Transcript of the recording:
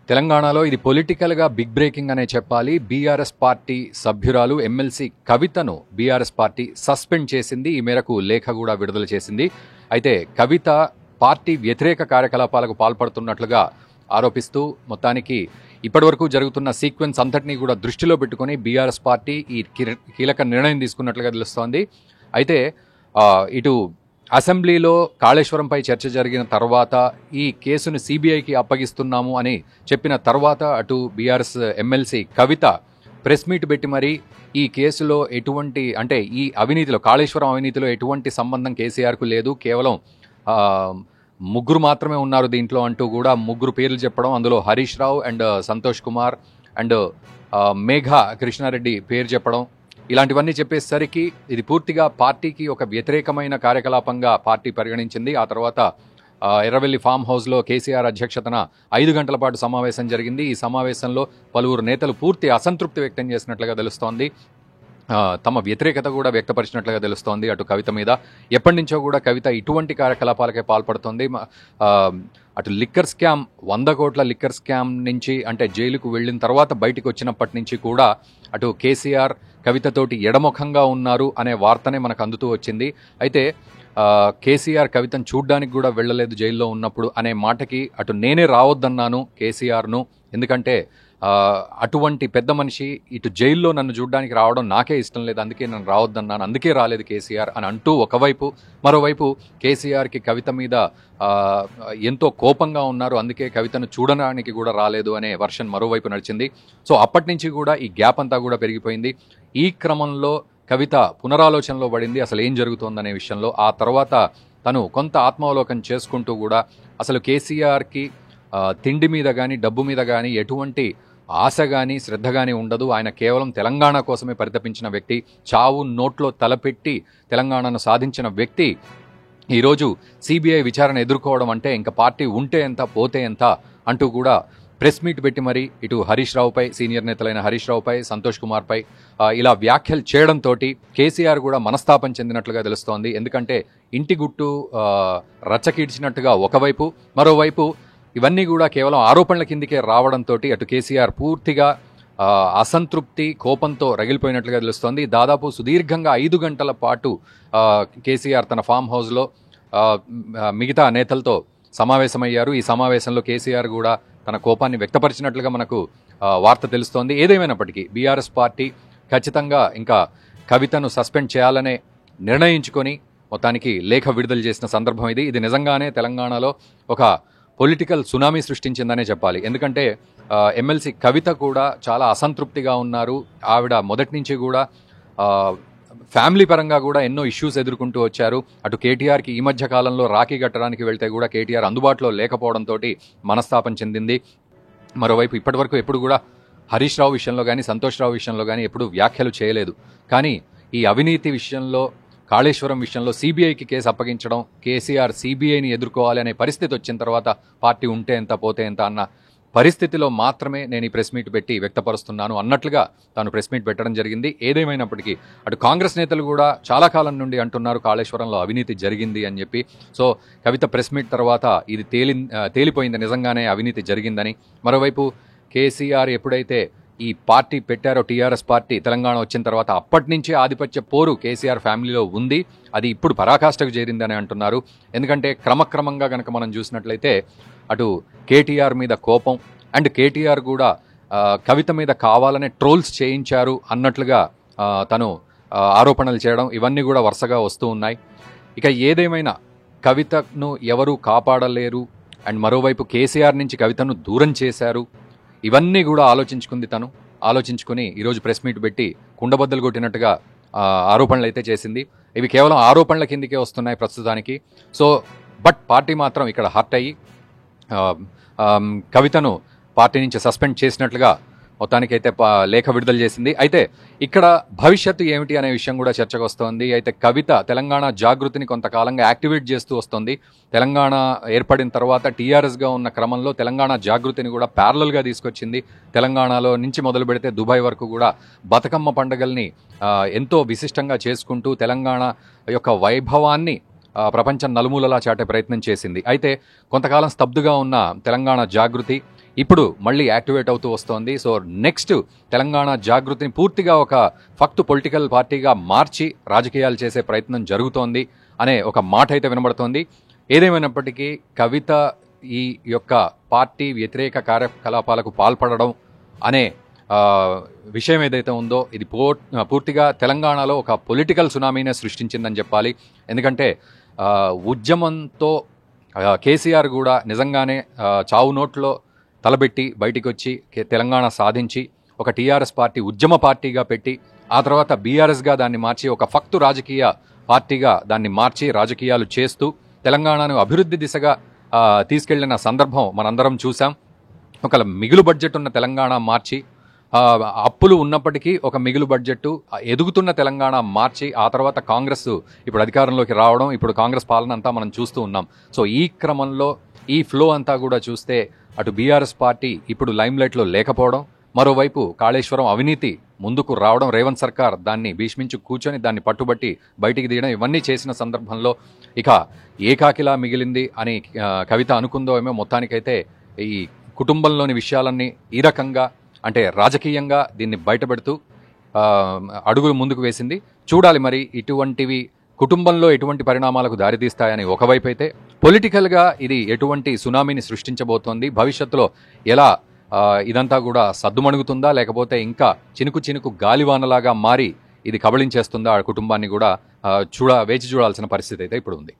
తెలంగాణలో ఇది పొలిటికల్గా బిగ్ బ్రేకింగ్ అనే చెప్పాలి. బీఆర్ఎస్ పార్టీ సభ్యురాలు ఎమ్మెల్సీ కవితను బీఆర్ఎస్ పార్టీ సస్పెండ్ చేసింది. ఈ మేరకు లేఖ కూడా విడుదల చేసింది. అయితే కవిత పార్టీ వ్యతిరేక కార్యకలాపాలకు పాల్పడుతున్నట్లుగా ఆరోపిస్తూ మొత్తానికి ఇప్పటివరకు జరుగుతున్న సీక్వెన్స్ అంతటినీ కూడా దృష్టిలో పెట్టుకుని బీఆర్ఎస్ పార్టీ ఈ కీలక నిర్ణయం తీసుకున్నట్లుగా తెలుస్తోంది. అయితే ఇటు అసెంబ్లీలో కాళేశ్వరంపై చర్చ జరిగిన తర్వాత ఈ కేసును సిబిఐకి అప్పగిస్తున్నాము అని చెప్పిన తర్వాత అటు బీఆర్ఎస్ ఎమ్మెల్సీ కవిత ప్రెస్ మీట్ పెట్టి మరి ఈ కేసులో ఎటువంటి అంటే ఈ అవినీతిలో కాళేశ్వరం అవినీతిలో ఎటువంటి సంబంధం కేసీఆర్కు లేదు, కేవలం ముగ్గురు మాత్రమే ఉన్నారు దీంట్లో అంటూ కూడా ముగ్గురు పేర్లు చెప్పడం, అందులో హరీష్ రావు అండ్ సంతోష్ కుమార్ అండ్ మేఘా కృష్ణారెడ్డి పేరు చెప్పడం, ఇలాంటివన్నీ చెప్పేసరికి ఇది పూర్తిగా పార్టీకి ఒక వ్యతిరేకమైన కార్యకలాపంగా పార్టీ పరిగణించింది. ఆ తర్వాత ఎర్రవెల్లి ఫామ్ హౌస్లో కేసీఆర్ అధ్యక్షతన 5 గంటల పాటు సమావేశం జరిగింది. ఈ సమావేశంలో పలువురు నేతలు పూర్తి అసంతృప్తి వ్యక్తం చేసినట్లుగా తెలుస్తోంది. తమ వ్యతిరేకత కూడా వ్యక్తపరిచినట్లుగా తెలుస్తోంది అటు కవిత మీద. ఎప్పటి నుంచో కూడా కవిత ఇటువంటి కార్యకలాపాలకే పాల్పడుతోంది. అటు లిక్కర్ స్కామ్ 100 కోట్ల లిక్కర్ స్కామ్ నుంచి అంటే జైలుకు వెళ్ళిన తర్వాత బయటికి వచ్చినప్పటి నుంచి కూడా అటు కేసీఆర్ కవితతోటి ఎడముఖంగా ఉన్నారు అనే వార్తనే మనకు అందుతూ వచ్చింది. అయితే కేసీఆర్ కవితను చూడ్డానికి కూడా వెళ్ళలేదు జైల్లో ఉన్నప్పుడు అనే మాటకి అటు నేనే రావద్దన్నాను కేసీఆర్ను, ఎందుకంటే అటువంటి పెద్ద మనిషి ఇటు జైల్లో నన్ను చూడ్డానికి రావడం నాకే ఇష్టం లేదు, అందుకే నన్ను రావద్దన్నాను, అందుకే రాలేదు కేసీఆర్ అని అంటూ ఒకవైపు, మరోవైపు కేసీఆర్కి కవిత మీద ఎంతో కోపంగా ఉన్నారు, అందుకే కవితను చూడడానికి కూడా రాలేదు అనే వర్షన్ మరోవైపు నడిచింది. సో అప్పటి నుంచి కూడా ఈ గ్యాప్ అంతా కూడా పెరిగిపోయింది. ఈ క్రమంలో కవిత పునరాలోచనలో పడింది అసలు ఏం జరుగుతోందనే విషయంలో. ఆ తర్వాత తను కొంత ఆత్మావలోకం చేసుకుంటూ కూడా అసలు కేసీఆర్కి తిండి మీద కానీ డబ్బు మీద కానీ ఎటువంటి ఆశ కానీ శ్రద్ధ కానీ ఉండదు. ఆయన కేవలం తెలంగాణ కోసమే పరితపించిన వ్యక్తి, చావు నోట్లో తలపెట్టి తెలంగాణను సాధించిన వ్యక్తి ఈరోజు సిబిఐ విచారణ ఎదుర్కోవడం అంటే ఇంకా పార్టీ ఉంటే ఎంత పోతే ఎంత అంటూ కూడా ప్రెస్ మీట్ పెట్టి మరి ఇటు హరీష్ రావుపై, సీనియర్ నేతలైన హరీష్ రావుపై, సంతోష్ కుమార్పై ఇలా వ్యాఖ్యలు చేయడంతో కేసీఆర్ కూడా మనస్తాపం చెందినట్లుగా తెలుస్తోంది. ఎందుకంటే ఇంటి గుట్టు రచ్చకీడ్చినట్టుగా ఒకవైపు, మరోవైపు ఇవన్నీ కూడా కేవలం ఆరోపణల కిందికే రావడంతో అటు కేసీఆర్ పూర్తిగా అసంతృప్తి కోపంతో రగిలిపోయినట్లుగా తెలుస్తోంది. దాదాపు సుదీర్ఘంగా 5 గంటల పాటు కేసీఆర్ తన ఫామ్ హౌస్లో మిగతా నేతలతో సమావేశమయ్యారు. ఈ సమావేశంలో కేసీఆర్ కూడా తన కోపాన్ని వ్యక్తపరిచినట్లుగా మనకు వార్త తెలుస్తోంది. ఏదేమైనప్పటికీ బీఆర్ఎస్ పార్టీ ఖచ్చితంగా ఇంకా కవితను సస్పెండ్ చేయాలనే నిర్ణయించుకొని మొత్తానికి లేఖ విడుదల చేసిన సందర్భం ఇది. ఇది నిజంగానే తెలంగాణలో ఒక పొలిటికల్ సునామీ సృష్టించిందనే చెప్పాలి. ఎందుకంటే ఎమ్మెల్సీ కవిత కూడా చాలా అసంతృప్తిగా ఉన్నారు. ఆవిడ మొదటి నుంచి కూడా ఫ్యామిలీ పరంగా కూడా ఎన్నో ఇష్యూస్ ఎదుర్కొంటూ వచ్చారు. అటు కేటీఆర్కి ఈ మధ్య కాలంలో రాఖీ కట్టడానికి వెళ్తే కూడా కేటీఆర్ అందుబాటులో లేకపోవడంతో మనస్తాపం చెందింది. మరోవైపు ఇప్పటివరకు ఎప్పుడు కూడా హరీష్ రావు విషయంలో కానీ, సంతోష్ రావు విషయంలో కానీ ఎప్పుడు వ్యాఖ్యలు చేయలేదు. కానీ ఈ అవినీతి విషయంలో, కాళేశ్వరం విషయంలో సిబిఐకి కేసు అప్పగించడం, కేసీఆర్ సిబిఐని ఎదుర్కోవాలి అనే పరిస్థితి వచ్చిన తర్వాత పార్టీ ఉంటే ఎంత పోతే ఎంత అన్న పరిస్థితిలో మాత్రమే నేను ఈ ప్రెస్ మీట్ పెట్టి వ్యక్తపరుస్తున్నాను అన్నట్లుగా తాను ప్రెస్ మీట్ పెట్టడం జరిగింది. ఏదేమైనప్పటికీ అటు కాంగ్రెస్ నేతలు కూడా చాలా కాలం నుండి అంటున్నారు కాళేశ్వరంలో అవినీతి జరిగింది అని చెప్పి. సో కవిత ప్రెస్ మీట్ తర్వాత ఇది తేలిపోయింది, నిజంగానే అవినీతి జరిగిందని. మరోవైపు కేసీఆర్ ఎప్పుడైతే ఈ పార్టీ పెట్టారో, టీఆర్ఎస్ పార్టీ తెలంగాణ వచ్చిన తర్వాత అప్పటి నుంచే ఆధిపత్య పోరు కేసీఆర్ ఫ్యామిలీలో ఉంది, అది ఇప్పుడు పరాకాష్ఠకు చేరిందని అంటున్నారు. ఎందుకంటే క్రమక్రమంగా కనుక మనం చూసినట్లయితే అటు కేటీఆర్ మీద కోపం అండ్ కేటీఆర్ కూడా కవిత మీద కావాలనే ట్రోల్స్ చేయించారు అన్నట్లుగా తను ఆరోపణలు చేయడం, ఇవన్నీ కూడా వరుసగా వస్తూ ఉన్నాయి. ఇక ఏదేమైనా కవితను ఎవరూ కాపాడలేరు అండ్ మరోవైపు కేసీఆర్ నుంచి కవితను దూరం చేశారు, ఇవన్నీ కూడా ఆలోచించుకుని ఈరోజు ప్రెస్ మీట్ పెట్టి కుండబద్దలు కొట్టినట్టుగా ఆరోపణలు అయితే చేసింది. ఇవి కేవలం ఆరోపణల కిందికే వస్తున్నాయి ప్రస్తుతానికి. సో బట్ పార్టీ మాత్రం ఇక్కడ హర్ట్ అయ్యి కవితను పార్టీ నుంచి సస్పెండ్ చేసినట్లుగా మొత్తానికైతే లేఖ విడుదల చేసింది. అయితే ఇక్కడ భవిష్యత్తు ఏమిటి అనే విషయం కూడా చర్చకు వస్తోంది. అయితే కవిత తెలంగాణ జాగృతిని కొంతకాలంగా యాక్టివేట్ చేస్తూ వస్తుంది. తెలంగాణ ఏర్పడిన తర్వాత టీఆర్ఎస్గా ఉన్న క్రమంలో తెలంగాణ జాగృతిని కూడా ప్యారలల్గా తీసుకొచ్చింది. తెలంగాణలో నుంచి మొదలు పెడితే దుబాయ్ వరకు కూడా బతుకమ్మ పండుగల్ని ఎంతో విశిష్టంగా చేసుకుంటూ తెలంగాణ యొక్క వైభవాన్ని ప్రపంచం నలుమూలలా చాటే ప్రయత్నం చేసింది. అయితే కొంతకాలం స్తబ్దుగా ఉన్న తెలంగాణ జాగృతి ఇప్పుడు మళ్ళీ యాక్టివేట్ అవుతూ వస్తోంది. సో నెక్స్ట్ తెలంగాణ జాగృతిని పూర్తిగా ఒక ఫక్తు పొలిటికల్ పార్టీగా మార్చి రాజకీయాలు చేసే ప్రయత్నం జరుగుతోంది అనే ఒక మాట అయితే వినబడుతోంది. ఏదేమైనప్పటికీ కవిత ఈ యొక్క పార్టీ వ్యతిరేక కార్యకలాపాలకు పాల్పడడం అనే విషయం ఏదైతే ఉందో ఇది పూర్తిగా తెలంగాణలో ఒక పొలిటికల్ సునామీనే సృష్టించిందని చెప్పాలి. ఎందుకంటే ఉద్యమంతో కేసీఆర్ కూడా నిజంగానే చావు నోట్లో తలబెట్టి బయటికి వచ్చి తెలంగాణ సాధించి ఒక టీఆర్ఎస్ పార్టీ ఉద్యమ పార్టీగా పెట్టి ఆ తర్వాత బీఆర్ఎస్గా దాన్ని మార్చి ఒక ఫక్తు రాజకీయ పార్టీగా దాన్ని మార్చి రాజకీయాలు చేస్తూ తెలంగాణను అభివృద్ధి దిశగా తీసుకెళ్లిన సందర్భం మనందరం చూసాం. ఒక మిగులు బడ్జెట్ ఉన్న తెలంగాణ మార్చి అప్పులు ఉన్నప్పటికీ ఒక మిగులు బడ్జెట్ ఎదుగుతున్న తెలంగాణ మార్చి ఆ తర్వాత కాంగ్రెస్ ఇప్పుడు అధికారంలోకి రావడం, ఇప్పుడు కాంగ్రెస్ పాలన అంతా మనం చూస్తూ ఉన్నాం. సో ఈ క్రమంలో ఈ ఫ్లో అంతా కూడా చూస్తే అటు బీఆర్ఎస్ పార్టీ ఇప్పుడు లైమ్లైట్లో లేకపోవడం, మరోవైపు కాళేశ్వరం అవినీతి ముందుకు రావడం, రేవంత్ సర్కార్ దాన్ని భీష్మించి కూర్చొని దాన్ని పట్టుబట్టి బయటికి తీయడం, ఇవన్నీ చేసిన సందర్భంలో ఇక ఏకాకిలా మిగిలింది అని కవిత అనుకుందో ఏమో. మొత్తానికైతే ఈ కుటుంబంలోని విషయాలన్నీ ఈ రకంగా అంటే రాజకీయంగా దీన్ని బయటపెడుతూ అడుగులు ముందుకు వేసింది. చూడాలి మరి ఇటువంటివి కుటుంబంలో ఎటువంటి పరిణామాలకు దారితీస్తాయని ఒకవైపు అయితే, పొలిటికల్గా ఇది ఎటువంటి సునామీని సృష్టించబోతోంది, భవిష్యత్తులో ఎలా ఇదంతా కూడా సద్దుమణుగుతుందా లేకపోతే ఇంకా చినుకు చినుకు గాలివానలాగా మారి ఇది కబళించేస్తుందా ఆ కుటుంబాన్ని కూడా వేచి చూడాల్సిన పరిస్థితి అయితే ఇప్పుడు ఉంది.